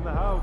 in the house.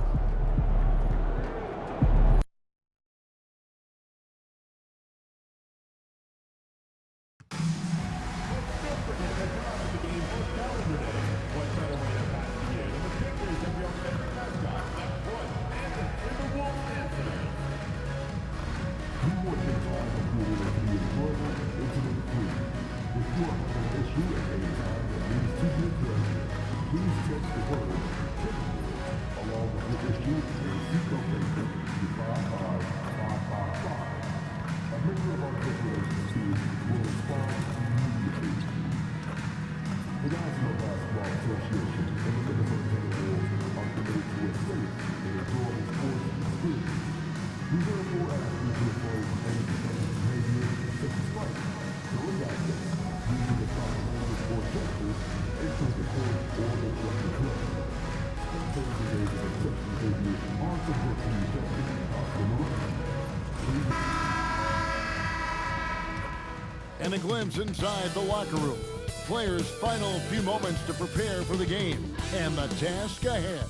And a glimpse inside the locker room. Players' final few moments to prepare for the game and the task ahead.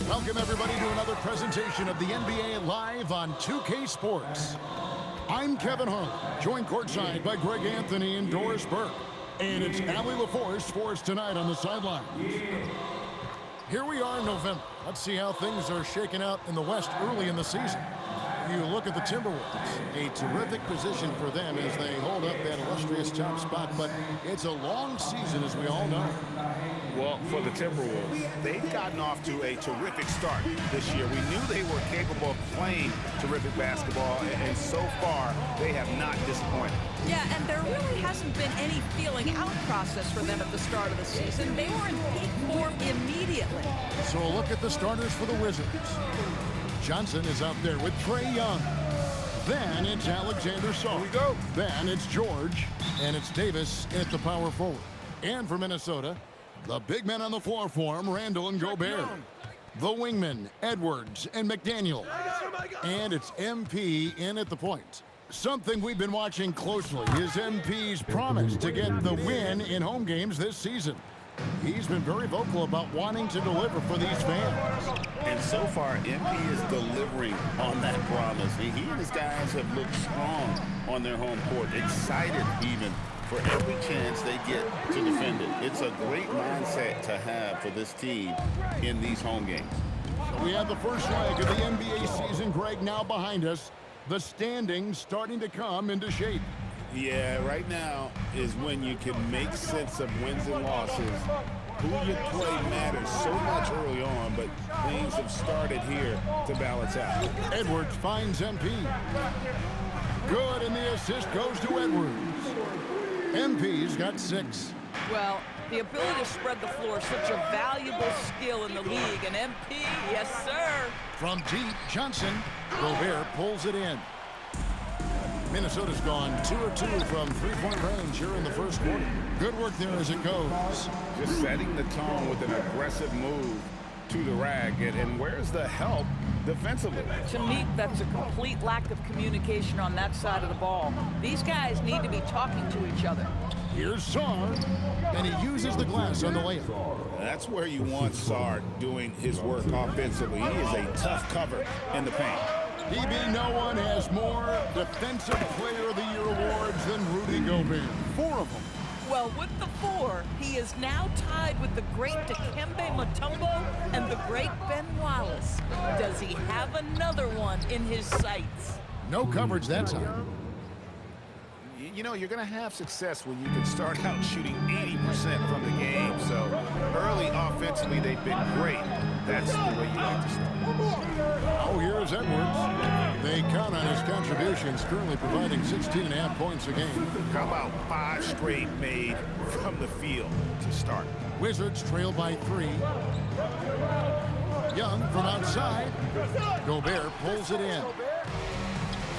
Welcome everybody to another presentation of the NBA Live on 2K Sports. I'm Kevin Harlan, joined courtside by Greg Anthony and Doris Burke. And it's Allie LaForce for us tonight on the sidelines. Here we are in November. Let's see how things are shaking out in the West early in the season. You look at the Timberwolves, a terrific position for them as they hold up that illustrious top spot, but it's a long season, as we all know. Well, for the Timberwolves, they've gotten off to a terrific start this year. We knew they were capable of playing terrific basketball, and so far, they have not disappointed. Yeah, and there really hasn't been any feeling out process for them at the start of the season. They were in peak form immediately. So a look at the starters for the Wizards. Johnson is out there with Trae Young. Then it's Alexander Saul. Here we go. Then it's George. And it's Davis at the power forward. And for Minnesota, the big men on the floor for him, Randall and Gobert. The wingmen, Edwards and McDaniel. And it's MP in at the point. Something we've been watching closely is MP's promise to get the win in home games this season. He's been very vocal about wanting to deliver for these fans. And so far, MP is delivering on that promise. He and his guys have looked strong on their home court, excited even for every chance they get to defend it. It's a great mindset to have for this team in these home games. So we have the first leg of the NBA season, Greg, now behind us. The standings starting to come into shape. Yeah, right now is when you can make sense of wins and losses. Who you play matters so much early on, but things have started here to balance out. Edwards finds MP. Good, and the assist goes to Edwards. MP's got 6. Well, the ability to spread the floor is such a valuable skill in the league. And MP, yes, sir. From deep, Johnson. Gobert pulls it in. Minnesota's gone 2 of 2 from three-point range here in the first quarter. Good work there as it goes. Just setting the tone with an aggressive move to the rack. And where's the help defensively? To me, that's a complete lack of communication on that side of the ball. These guys need to be talking to each other. Here's Sarr, and he uses the glass on the layup. That's where you want Sarr doing his work offensively. He is a tough cover in the paint. DB, no one has more Defensive Player of the Year awards than Rudy Gobert. 4 of them. Well, with the 4, he is now tied with the great Dikembe Mutombo and the great Ben Wallace. Does he have another one in his sights? No coverage that time. You know, you're going to have success when you can start out shooting 80% from the game. So early offensively, they've been great. That's the way you like to start. Oh, here's Edwards. They count on his contributions, currently providing 16.5 points a game. How about 5 straight made from the field to start? Wizards trail by 3. Young from outside. Gobert pulls it in.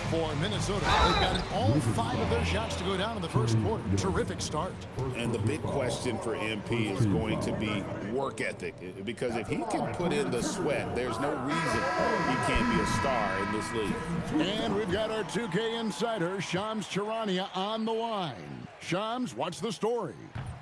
For Minnesota, they've gotten all 5 of their shots to go down in the first quarter. Terrific start. And the big question for MP is going to be work ethic. Because if he can put in the sweat, there's no reason he can't be a star in this league. And we've got our 2K insider, Shams Charania, on the line. Shams, what's the story?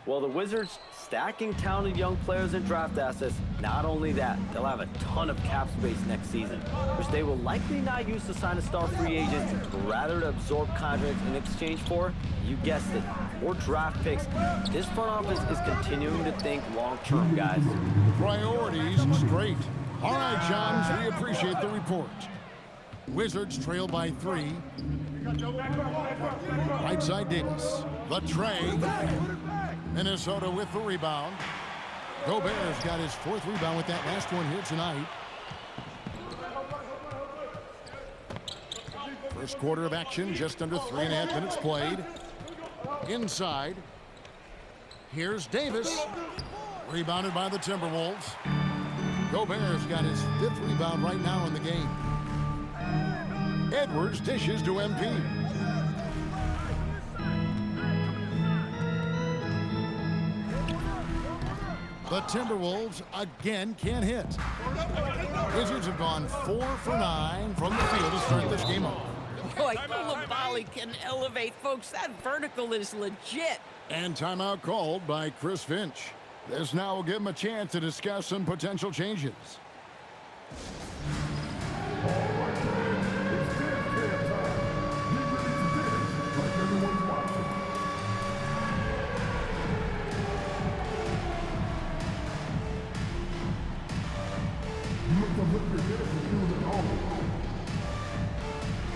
Well, the Wizards stacking talented young players and draft assets. Not only that, they'll have a ton of cap space next season, which they will likely not use to sign a star free agent, but rather to absorb contracts in exchange for, you guessed it, more draft picks. This front office is continuing to think long-term, guys. Priorities straight. All right, Johns, we appreciate the report. Wizards trail by 3. Right side Davis. The tray. Minnesota with the rebound. Gobert's got his 4th rebound with that last one here tonight. First quarter of action, just under 3.5 minutes played. Inside. Here's Davis. Rebounded by the Timberwolves. Gobert's got his 5th rebound right now in the game. Edwards dishes to MP. The Timberwolves again can't hit. Wizards have gone 4 for 9 from the field to start this game off. Boy, Coulibaly can elevate, folks. That vertical is legit. And timeout called by Chris Finch. This now will give him a chance to discuss some potential changes.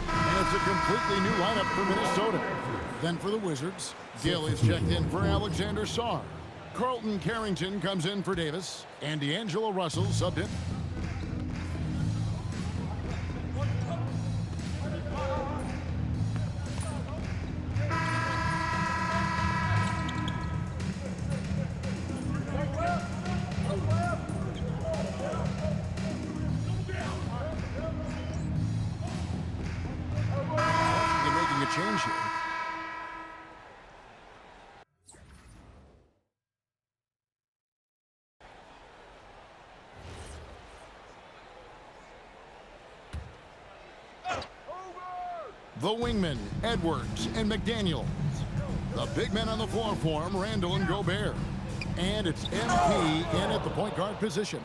And it's a completely new lineup for Minnesota. Then for the Wizards, Gill is checked in for Alexander Sarr. Carlton Carrington comes in for Davis, and D'Angelo Russell subbed in. They're making a change here. The wingmen, Edwards and McDaniels. The big men on the floor for him, Randall and Gobert. And it's MP in at the point guard position.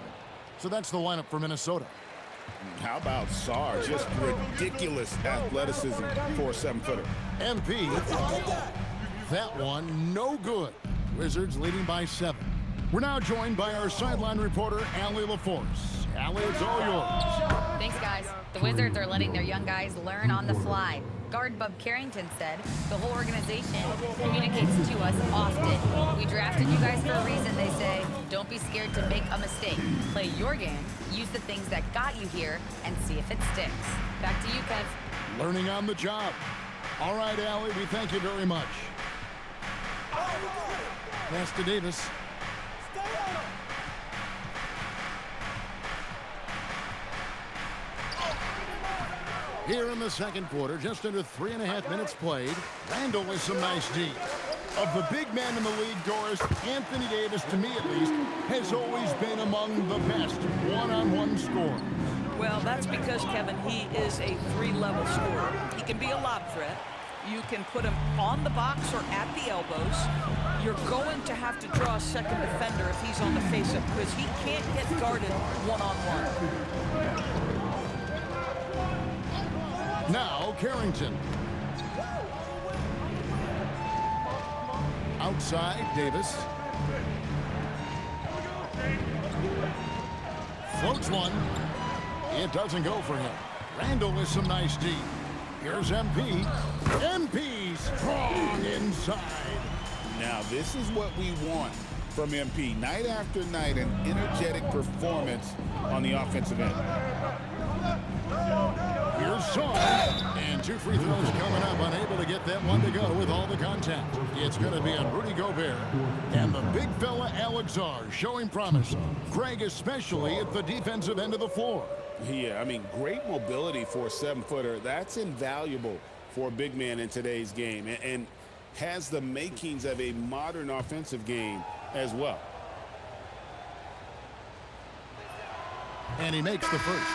So that's the lineup for Minnesota. How about Sarr? Just ridiculous athleticism for a 7-footer. MP. That one, no good. Wizards leading by 7. We're now joined by our sideline reporter, Allie LaForce. Allie, it's all yours. Thanks, guys. The Wizards are letting their young guys learn on the fly. Guard Bub Carrington said the whole organization communicates to us often. We drafted you guys for a reason, they say. Don't be scared to make a mistake. Play your game, use the things that got you here, and see if it sticks. Back to you, Kev. Learning on the job. All right, Allie, we thank you very much. Pass to Davis. Here in the second quarter, just under 3.5 minutes played, Randall with some nice D. Of the big men in the league, Doris, Anthony Davis, to me at least, has always been among the best one-on-one scorers. Well, that's because, Kevin, he is a 3-level scorer. He can be a lob threat. You can put him on the box or at the elbows. You're going to have to draw a second defender if he's on the face-up because he can't get guarded one-on-one. Now, Carrington. Outside, Davis. Floats one. It doesn't go for him. Randall with some nice D. Here's MP. MP strong inside. Now, this is what we want from MP. Night after night, an energetic performance on the offensive end. Here's Sarr, and 2 free throws coming up, unable to get that one to go with all the contact. It's going to be on Rudy Gobert, and the big fella Alex Sarr showing promise. Greg especially at the defensive end of the floor. Yeah, I mean, great mobility for a 7-footer. That's invaluable for a big man in today's game, and has the makings of a modern offensive game as well. And he makes the first.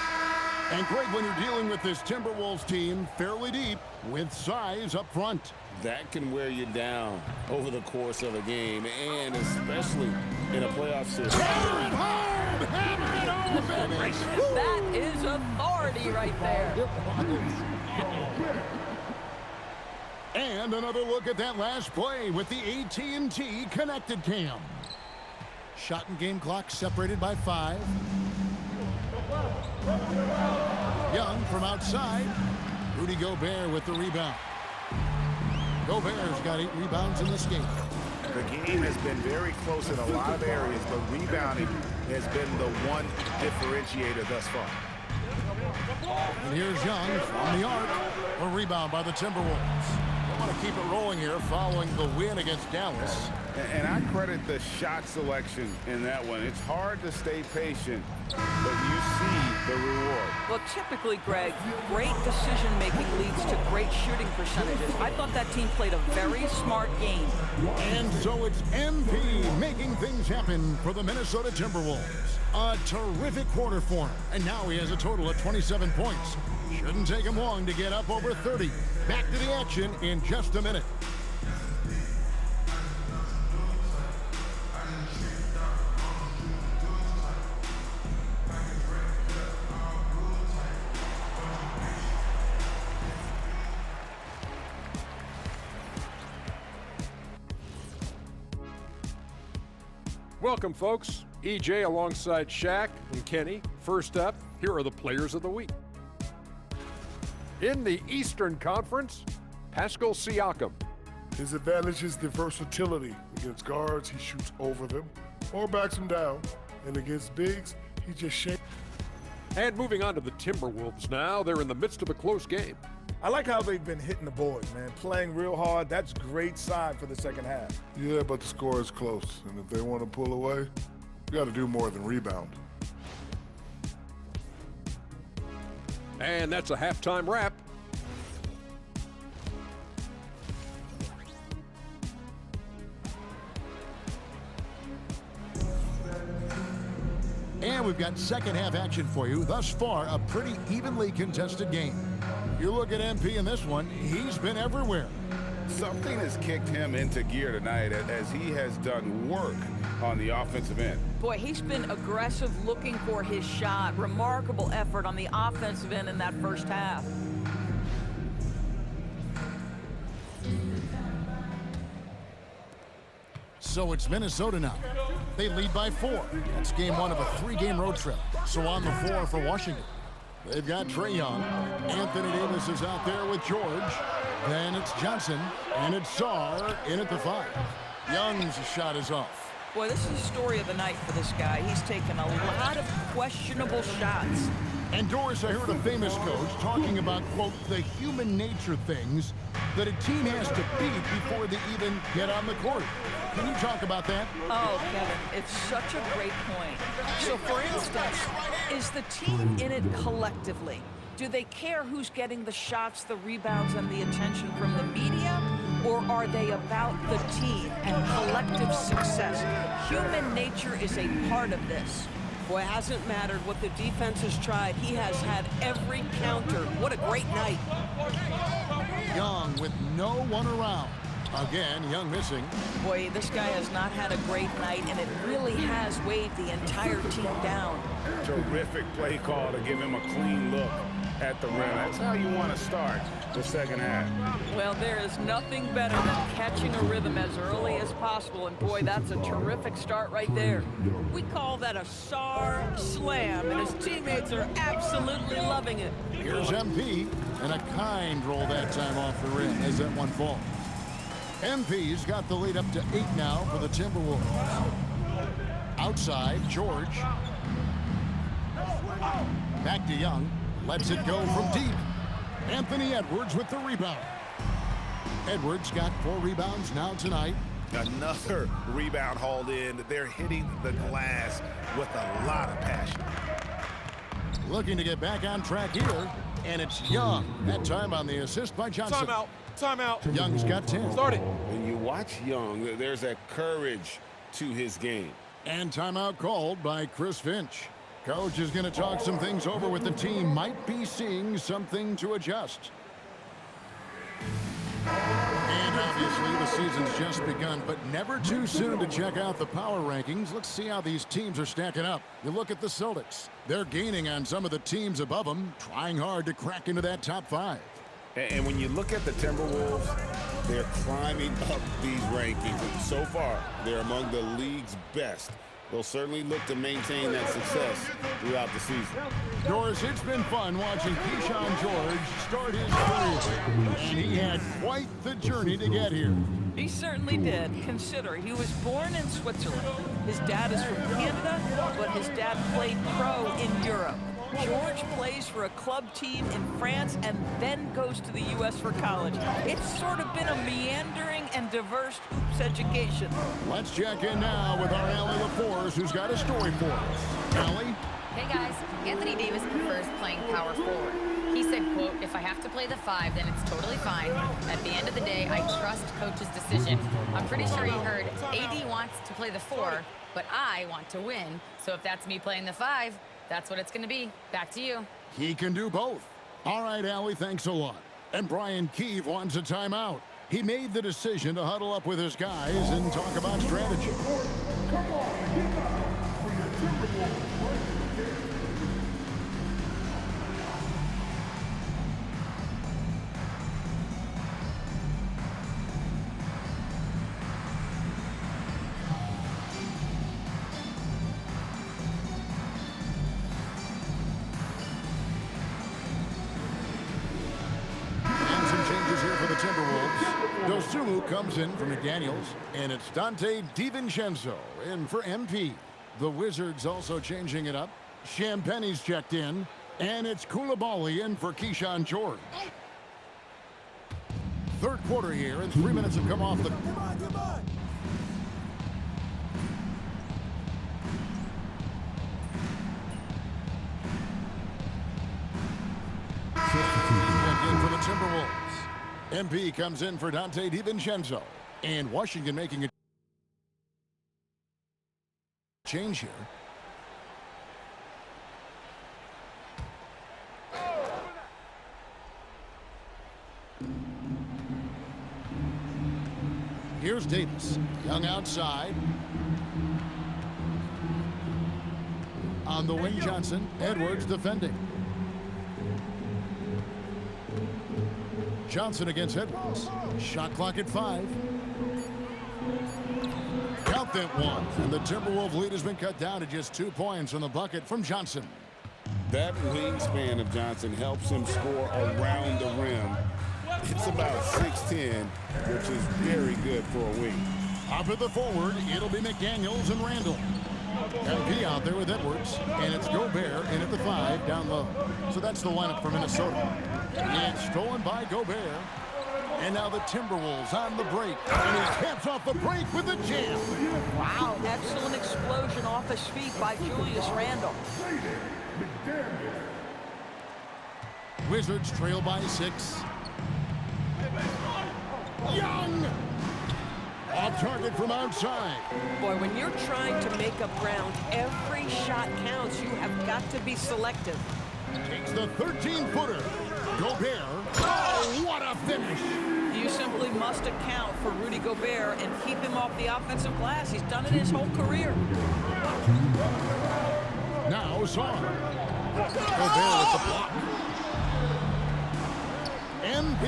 And Greg, when you're dealing with this Timberwolves team fairly deep with size up front. That can wear you down over the course of a game, and especially in a playoff series. That is authority right there. And another look at that last play with the AT&T connected cam. Shot and game clock separated by 5. Young from outside. Rudy Gobert with the rebound. Gobert's got 8 rebounds in this game. The game has been very close in a lot of areas, but rebounding has been the one differentiator thus far. And here's Young from the arc. A rebound by the Timberwolves. They want to keep it rolling here following the win against Dallas. And I credit the shot selection in that one. It's hard to stay patient, but you see the reward. Well, typically, Greg, great decision-making leads to great shooting percentages. I thought that team played a very smart game. And so it's MP making things happen for the Minnesota Timberwolves. A terrific quarter for him. And now he has a total of 27 points. Shouldn't take him long to get up over 30. Back to the action in just a minute. Welcome, folks. EJ alongside Shaq and Kenny. First up, here are the players of the week. In the Eastern Conference, Pascal Siakam. His advantage is the versatility. Against guards, he shoots over them or backs them down. And against bigs, he just shakes. And moving on to the Timberwolves now. They're in the midst of a close game. I like how they've been hitting the boards, man. Playing real hard. That's great sign for the second half. Yeah, but the score is close. And if they want to pull away, you got to do more than rebound. And that's a halftime wrap. And we've got second half action for you. Thus far, a pretty evenly contested game. You look at MP in this one, he's been everywhere. Something has kicked him into gear tonight as he has done work on the offensive end. Boy, he's been aggressive looking for his shot. Remarkable effort on the offensive end in that first half. So it's Minnesota now. They lead by 4. That's game 1 of a 3-game road trip. So on the floor for Washington. They've got Trae Young. Anthony Davis is out there with George. Then it's Johnson. And it's Sarr in at the 5. Young's shot is off. Boy, this is the story of the night for this guy. He's taken a lot of questionable shots. And Doris, I heard a famous coach talking about, quote, the human nature things that a team has to beat before they even get on the court. Can you talk about that? Oh, Kevin, it's such a great point. So, for instance, is the team in it collectively? Do they care who's getting the shots, the rebounds, and the attention from the media? Or are they about the team and collective success? Human nature is a part of this. Boy, it hasn't mattered what the defense has tried. He has had every counter. What a great night. Young with no one around. Again, Young missing. Boy, this guy has not had a great night, and it really has weighed the entire team down. Terrific play call to give him a clean look at the rim. That's how you want to start the second half. Well, there is nothing better than catching a rhythm as early as possible, and boy, that's a terrific start right there. We call that a Sarr slam, and his teammates are absolutely loving it. Here's MP, and a kind roll that time off the rim as that one falls. MP's got the lead up to 8 now for the Timberwolves. Outside, George. Back to Young. Lets it go from deep. Anthony Edwards with the rebound. Edwards got 4 rebounds now tonight. Another rebound hauled in. They're hitting the glass with a lot of passion. Looking to get back on track here. And it's Young. That time on the assist by Johnson. Timeout. Timeout. Young's got 10. Start it. When you watch Young, there's a courage to his game. And timeout called by Chris Finch. Coach is going to talk some things over with the team. Might be seeing something to adjust. And obviously the season's just begun, but never too soon to check out the power rankings. Let's see how these teams are stacking up. You look at the Celtics. They're gaining on some of the teams above them, trying hard to crack into that top 5. And when you look at the Timberwolves, they're climbing up these rankings. And so far, they're among the league's best. They'll certainly look to maintain that success throughout the season. Doris, it's been fun watching Keyshawn George start his career. And he had quite the journey to get here. He certainly did. Consider, he was born in Switzerland. His dad is from Canada, but his dad played pro in Europe. George plays for a club team in France and then goes to the U.S. for college. It's sort of been a meandering and diverse hoops education. Let's check in now with our Allie LaForce, who's got a story for us. Allie? Hey guys, Anthony Davis prefers playing power forward. He said, quote, if I have to play the 5, then it's totally fine. At the end of the day, I trust coach's decision. I'm pretty sure he heard AD wants to play the 4, but I want to win. So if that's me playing the 5, that's what it's going to be. Back to you. He can do both. All right, Allie, thanks a lot. And Brian Keefe wants a timeout. He made the decision to huddle up with his guys and talk about strategy. Come on, get up for your Timberwolves. Dosunmu comes in for McDaniels, and it's Dante DiVincenzo in for MP. The Wizards also changing it up. Champagne's checked in, and it's Coulibaly in for Keyshawn George. Third quarter here, and 3 minutes have come off the... Checked in for the Timberwolves. MP comes in for Dante DiVincenzo. And Washington making a change here. Here's Davis. Young outside. On the wing, Johnson. Edwards defending. Johnson against Edwards. Shot clock at 5. Count that one. And the Timberwolves lead has been cut down to just 2 points on the bucket from Johnson. That wingspan of Johnson helps him score around the rim. It's about 6'10", which is very good for a wing. Up at the forward, it'll be McDaniels and Randall. MP out there with Edwards, and it's Gobert in at the 5 down low. So that's the lineup for Minnesota. It's stolen by Gobert. And now the Timberwolves on the break. And he taps off the break with a jam. Wow, excellent explosion off his feet by Julius Randle. Wizards trail by 6. Young! Off target from outside. Boy, when you're trying to make up ground, every shot counts. You have got to be selective. Takes the 13-footer. Gobert. Oh, what a finish. You simply must account for Rudy Gobert and keep him off the offensive glass. He's done it his whole career. Now Son. Gobert with the block. MP.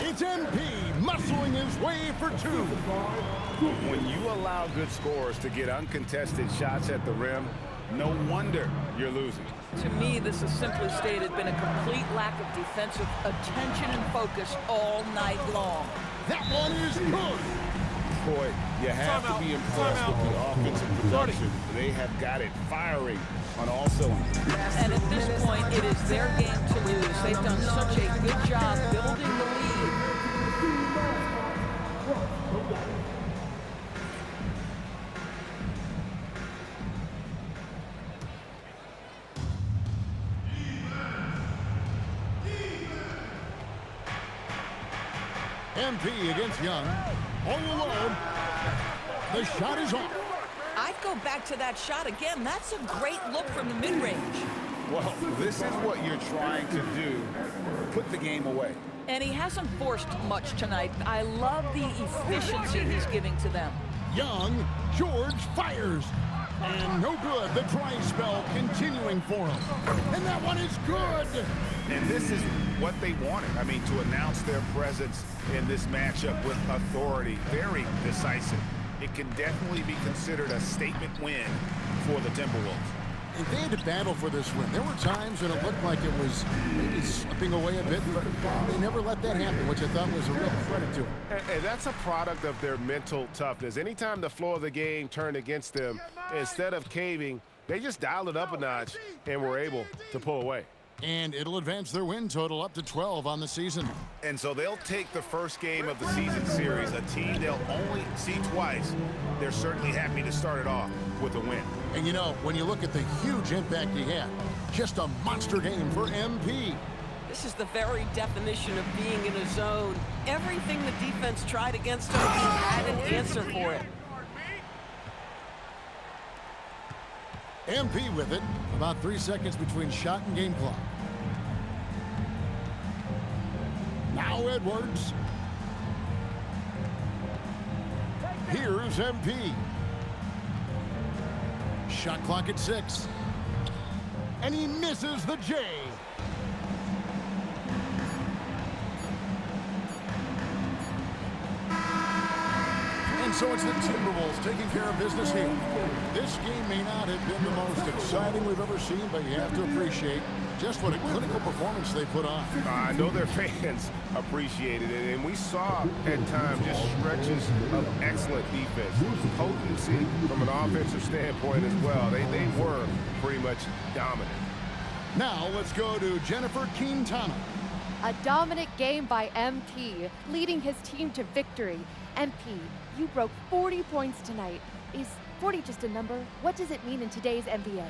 It's MP muscling his way for 2. When you allow good scorers to get uncontested shots at the rim, no wonder you're losing. To me, this is simply stated been a complete lack of defensive attention and focus all night long. That one is good. Boy, you have to be impressed with the offensive production. They have got it firing on all cylinders. And at this point, it is their game to lose. They've done such a good job building the lead. MP against Young. All alone. The shot is off. I'd go back to that shot again. That's a great look from the mid-range. Well, this is what you're trying to do. Put the game away. And he hasn't forced much tonight. I love the efficiency he's giving to them. Young, George fires. And no good. The dry spell continuing for him. And that one is good. And this is what they wanted. I mean, to announce their presence in this matchup with authority. Very decisive. It can definitely be considered a statement win for the Timberwolves. And they had to battle for this win. There were times when it looked like it was maybe slipping away a bit, but they never let that happen, which I thought was a real credit to them. And that's a product of their mental toughness. Anytime the flow of the game turned against them, instead of caving, they just dialed it up a notch and were able to pull away. And it'll advance their win total up to 12 on the season. And so they'll take the first game of the season series, a team they'll only see twice. They're certainly happy to start it off with a win. And you know, when you look at the huge impact he had, just a monster game for MP. This is the very definition of being in a zone. Everything the defense tried against him, he had an answer for it. MP with it. About 3 seconds between shot and game clock. Now Edwards. Here's MP. Shot clock at 6. And he misses the J. And so it's the Timberwolves taking care of business here. This game may not have been the most exciting we've ever seen, but you have to appreciate just what a clinical performance they put on. I know their fans appreciated it, and we saw at times just stretches of excellent defense. Potency from an offensive standpoint as well. They were pretty much dominant. Now let's go to Jennifer Quintana. A dominant game by MP, leading his team to victory. MP, you broke 40 points tonight. Is 40 just a number? What does it mean in today's NBA?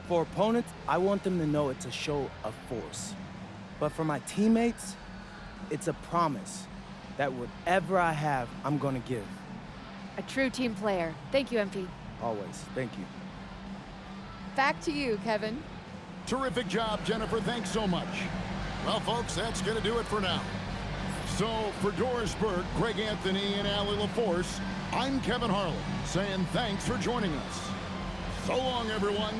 For opponents, I want them to know it's a show of force. But for my teammates, it's a promise that whatever I have, I'm gonna give. A true team player. Thank you, MP. Always. Thank you. Back to you, Kevin. Terrific job, Jennifer. Thanks so much. Well, folks, that's going to do it for now. So, for Doris Burke, Greg Anthony, and Allie LaForce, I'm Kevin Harlan, saying thanks for joining us. So long, everyone.